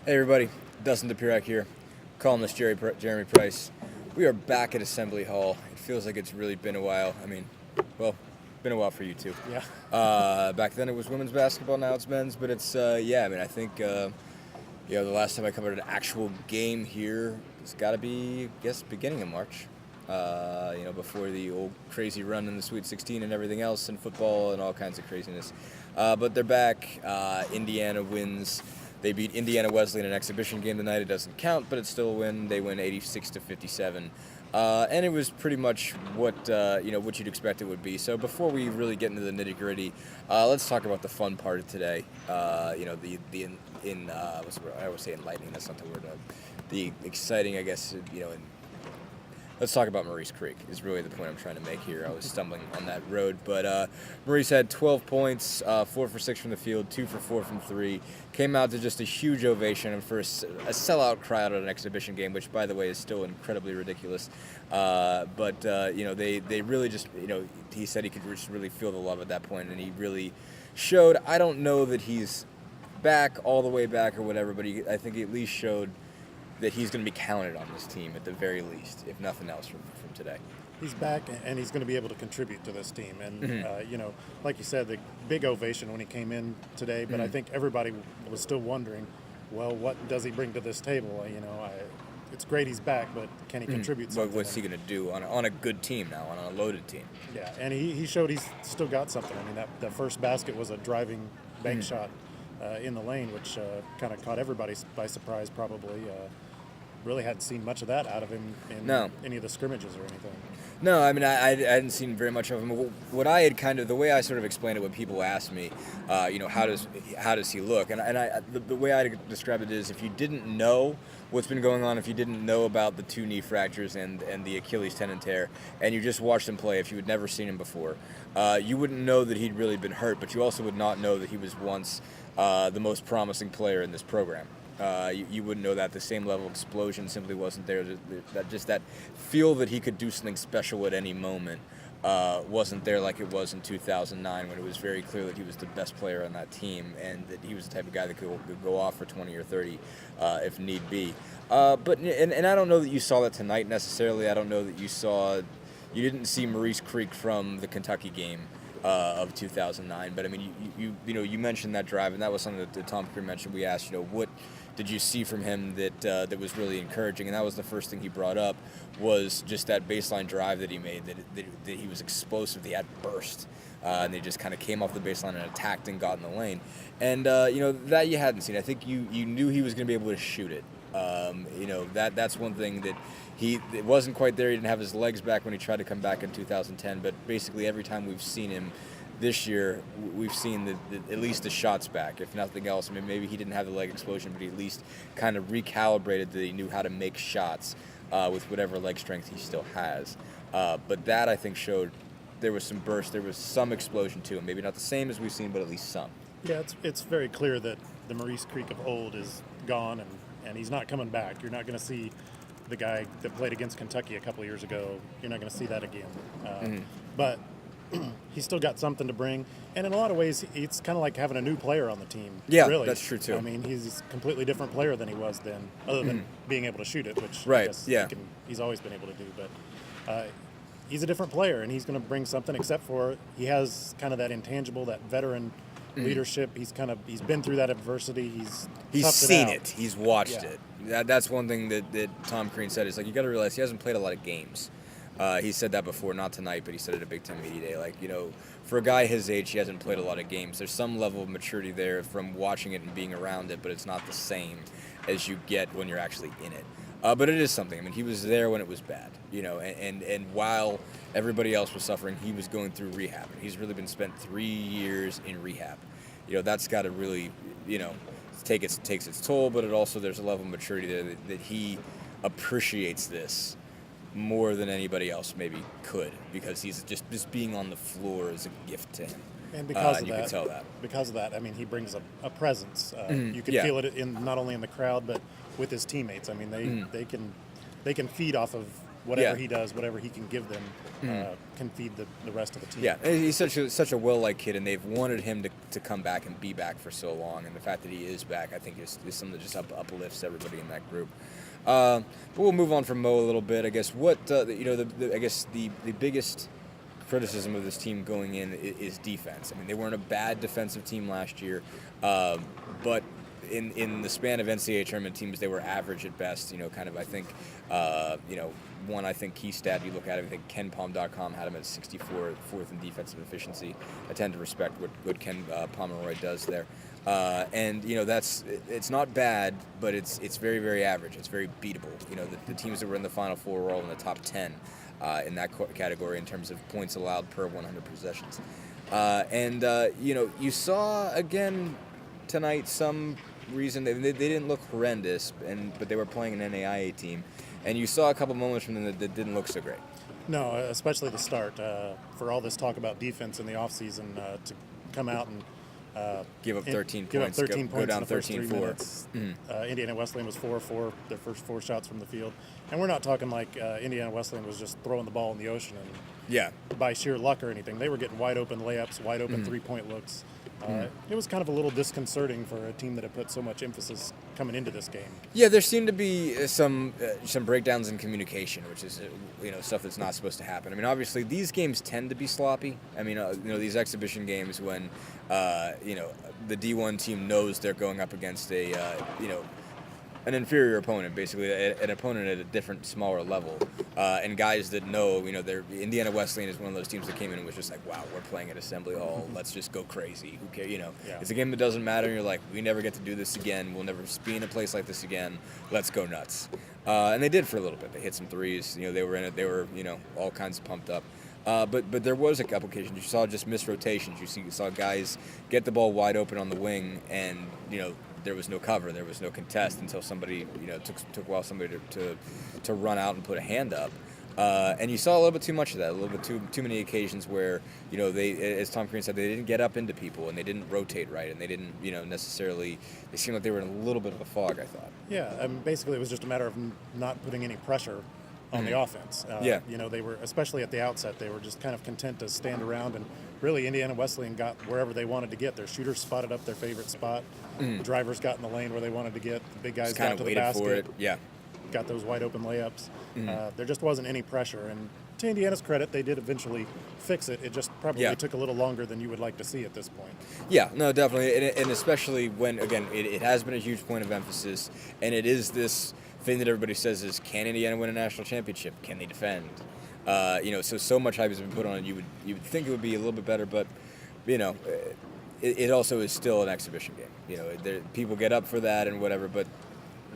Hey everybody, Dustin DePirac here, columnist Jeremy Price. We are back at Assembly Hall. It feels like it's really been a while. Been a while for you too. Yeah. Back then it was women's basketball, now it's men's, but it's, I think, the last time I covered an actual game here, it's got to be, I guess, beginning of March. Before the old crazy run in the Sweet 16 and everything else in football and all kinds of craziness. But they're back. Indiana wins. They beat IndianaWesleyan in an exhibition game tonight. It doesn't count, but it's still a win. They win 86-57. And it was pretty much what you'd expect it would be. So before we really get into the nitty-gritty, let's talk about the fun part of today. I always say enlightening. That's not the word. The exciting, I guess. Let's talk about Maurice Creek is really the point I'm trying to make here. I was stumbling on that road. But Maurice had 12 points, 4 for 6 from the field, 2 for 4 from 3. Came out to just a huge ovation and for a sellout crowd at an exhibition game, which, by the way, is still incredibly ridiculous. They really just, he said he could just really feel the love at that point, and he really showed. I don't know that he's back, all the way back or whatever, but I think he at least showed that he's going to be counted on this team at the very least, if nothing else from today. He's back, and he's going to be able to contribute to this team. And, like you said, the big ovation when he came in today, but I think everybody was still wondering, well, what does he bring to this table? It's great he's back, but can he contribute something? What's he going to do on a good team now, on a loaded team? Yeah, and he showed he's still got something. I mean, that first basket was a driving bank shot in the lane, which kind of caught everybody by surprise probably. Really hadn't seen much of that out of him in any of the scrimmages or anything. No, I mean, I hadn't seen very much of him. What I had the way I sort of explained it when people asked me, how does he look? The way I described it is, if you didn't know what's been going on, if you didn't know about the 2 knee fractures and the Achilles tendon tear, and you just watched him play, if you had never seen him before, you wouldn't know that he'd really been hurt, but you also would not know that he was once the most promising player in this program. You wouldn't know that. The same level of explosion simply wasn't there. That feel that he could do something special at any moment wasn't there like it was in 2009, when it was very clear that he was the best player on that team and that he was the type of guy that could go off for 20 or 30 if need be. But I don't know that you saw that tonight necessarily. I don't know that you didn't see Maurice Creek from the Kentucky game of 2009. But I mean, you mentioned that drive, and that was something that Tom Crean mentioned. We asked, what did you see from him that was really encouraging? And that was the first thing he brought up, was just that baseline drive that he made, that he was explosive, he had burst, and they just kind of came off the baseline and attacked and got in the lane. And, that you hadn't seen. I think you knew he was going to be able to shoot it. That's one thing that it wasn't quite there. He didn't have his legs back when he tried to come back in 2010, but basically every time we've seen him this year, we've seen at least the shots back, if nothing else. I mean, maybe he didn't have the leg explosion, but he at least kind of recalibrated that he knew how to make shots with whatever leg strength he still has. But that, I think, showed there was some burst, there was some explosion to him. Maybe not the same as we've seen, but at least some. Yeah, it's very clear that the Maurice Creek of old is gone, and he's not coming back. You're not going to see the guy that played against Kentucky a couple of years ago. You're not going to see that again. But he's still got something to bring, and in a lot of ways, it's kind of like having a new player on the team. Yeah, really. That's true too. I mean, he's a completely different player than he was then, other than being able to shoot it, which right. I guess yeah. he's always been able to do. But he's a different player, and he's going to bring something. Except for he has kind of that intangible, that veteran leadership. He's been through that adversity. He's seen it. it. He's watched it. That's one thing that Tom Crean said. Is like, you got to realize he hasn't played a lot of games. He said that before, not tonight, but he said it at Big Ten Media Day. Like, for a guy his age, he hasn't played a lot of games. There's some level of maturity there from watching it and being around it, but it's not the same as you get when you're actually in it. But it is something. I mean, he was there when it was bad, and while everybody else was suffering, he was going through rehab. He's really been spent 3 years in rehab. That's got to really, takes its toll, but there's a level of maturity there that he appreciates this more than anybody else maybe could, because he's just being on the floor is a gift to him. And because you can tell that. Because of that, I mean, he brings a presence. You can Yeah. feel it not only in the crowd, but with his teammates. I mean, they can feed off of whatever he does, whatever he can give them, can feed the rest of the team. Yeah, he's such a well-liked kid, and they've wanted him to come back and be back for so long. And the fact that he is back, I think, is something that just uplifts everybody in that group. But we'll move on from Mo a little bit. I guess I guess the biggest criticism of this team going in is defense. I mean, they weren't a bad defensive team last year, but in the span of NCAA tournament teams, they were average at best. I think, one key stat you look at, I think KenPom.com had him at 64th in defensive efficiency. I tend to respect what Ken Pomeroy does there. It's not bad, but it's very, very average. It's very beatable. The teams that were in the Final Four were all in the top 10 in that category in terms of points allowed per 100 possessions. You saw again tonight some reason they didn't look horrendous, but they were playing an NAIA team, and you saw a couple moments from them that didn't look so great. No, especially the start. For all this talk about defense in the offseason, to come out and give up 13 points, go down in the first 3 13-4. minutes. Indiana Wesleyan was 4-4, their first 4 shots from the field. And we're not talking like Indiana Wesleyan was just throwing the ball in the ocean and by sheer luck or anything. They were getting wide open layups, wide open 3-point looks. It was kind of a little disconcerting for a team that had put so much emphasis coming into this game. Yeah, there seemed to be some breakdowns in communication, which is stuff that's not supposed to happen. I mean, obviously these games tend to be sloppy. I mean, these exhibition games when the D1 team knows they're going up against an inferior opponent, basically an opponent at a different, smaller level, and guys that know, Indiana Wesleyan is one of those teams that came in and was just like, wow, we're playing at Assembly Hall, let's just go crazy. Who cares? It's a game that doesn't matter. And you're like, we never get to do this again. We'll never be in a place like this again. Let's go nuts. And they did for a little bit. They hit some threes. They were in it. They were, all kinds of pumped up. But there was a couple occasions you saw just missed rotations. You saw guys get the ball wide open on the wing, and there was no cover, there was no contest until somebody took a while somebody to run out and put a hand up, and you saw a little bit too much of that, a little bit too many occasions where they, as Tom Crean said, they didn't get up into people and they didn't rotate right, and they didn't necessarily, they seemed like they were in a little bit of a fog, I thought. Yeah, basically it was just a matter of not putting any pressure on the offense. They were, especially at the outset, they were just kind of content to stand around, and really Indiana Wesleyan got wherever they wanted to get. Their shooters spotted up their favorite spot. The drivers got in the lane where they wanted to get. The big guys got to the basket. For it. Yeah. Got those wide open layups. There just wasn't any pressure, and to Indiana's credit, they did eventually fix it. It just probably took a little longer than you would like to see at this point. Yeah, no, definitely, and especially when, again, it has been a huge point of emphasis, and it is this thing that everybody says is, can Indiana win a national championship? Can they defend? So much hype has been put on it. You would think it would be a little bit better, but it also is still an exhibition game. People get up for that and whatever, but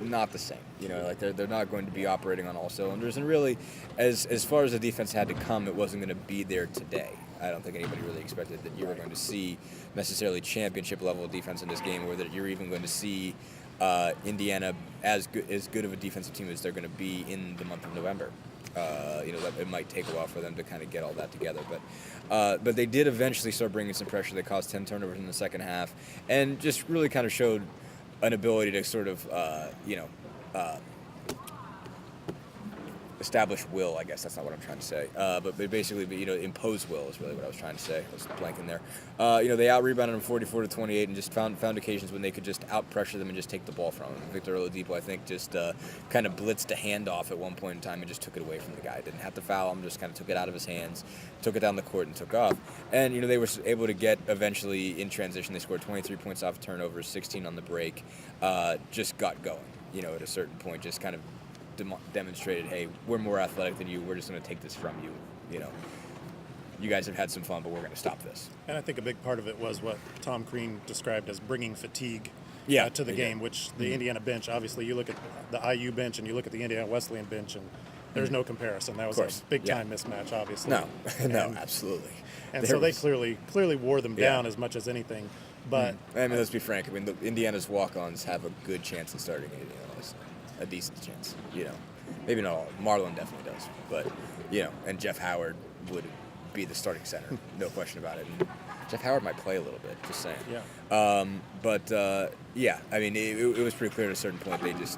not the same. They're not going to be operating on all cylinders. And really, as far as the defense had to come, it wasn't going to be there today. I don't think anybody really expected that you were going to see necessarily championship level defense in this game, or that you're even going to see Indiana as good of a defensive team as they're going to be in the month of November. That it might take a while for them to kind of get all that together, but they did eventually start bringing some pressure. They caused 10 turnovers in the second half, and just really kind of showed an ability to sort of establish will. I guess that's not what I'm trying to say. But basically, impose will is really what I was trying to say. I was blanking there. They out-rebounded them 44-28 and just found occasions when they could just out-pressure them and just take the ball from them. Victor Oladipo, I think, just kind of blitzed a handoff at one point in time and just took it away from the guy. Didn't have to foul him, just kind of took it out of his hands, took it down the court, and took off. And, they were able to get eventually in transition. They scored 23 points off turnovers, 16 on the break, just got going, at a certain point, just kind of demonstrated, hey, we're more athletic than you. We're just going to take this from you. You guys have had some fun, but we're going to stop this. And I think a big part of it was what Tom Crean described as bringing fatigue to the game, which the Indiana bench, obviously, you look at the IU bench and you look at the Indiana Wesleyan bench, and there's no comparison. That was a big-time mismatch, obviously. No, absolutely. And so they clearly wore them down as much as anything. But I mean, let's be frank. I mean, the Indiana's walk-ons have a good chance of starting Indiana. A decent chance, Maybe not all. Marlon definitely does, but and Jeff Howard would be the starting center, no question about it. And Jeff Howard might play a little bit, just saying. Yeah. I mean, it was pretty clear at a certain point they just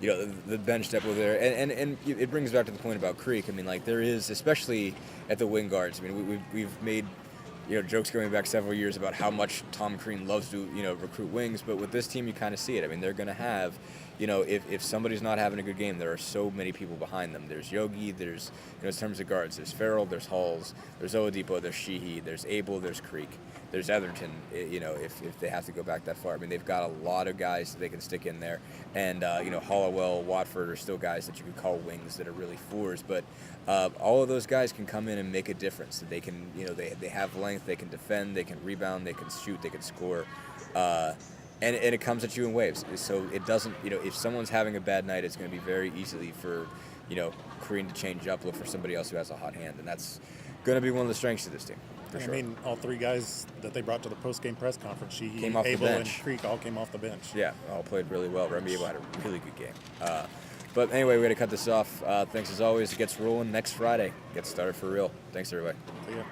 the bench depth over there, and it brings back to the point about Creek. I mean, like there is, especially at the wing guards. I mean, we've made jokes going back several years about how much Tom Crean loves to recruit wings, but with this team you kind of see it. I mean, they're going to have, if somebody's not having a good game, there are so many people behind them. There's Yogi, there's in terms of guards, there's Farrell, there's Halls, there's Oladipo, there's Sheehy, there's Abel, there's Creek, there's Etherton. If they have to go back that far, I mean, they've got a lot of guys that they can stick in there, and Hollowell, Watford are still guys that you could call wings that are really fours, but all of those guys can come in and make a difference. They can, they have length, they can defend, they can rebound, they can shoot, they can score, and it comes at you in waves. So it doesn't, if someone's having a bad night, it's going to be very easily for, Crean to change up, look for somebody else who has a hot hand, and that's going to be one of the strengths of this team. For sure. I mean, all three guys that they brought to the post-game press conference, Sheehy, came off Abel, the and bench. Creek all came off the bench. Yeah, all played really well. Remy Abel had a really good game. But anyway, we're going to cut this off. Thanks as always. It gets rolling next Friday. Get started for real. Thanks, everybody. See ya.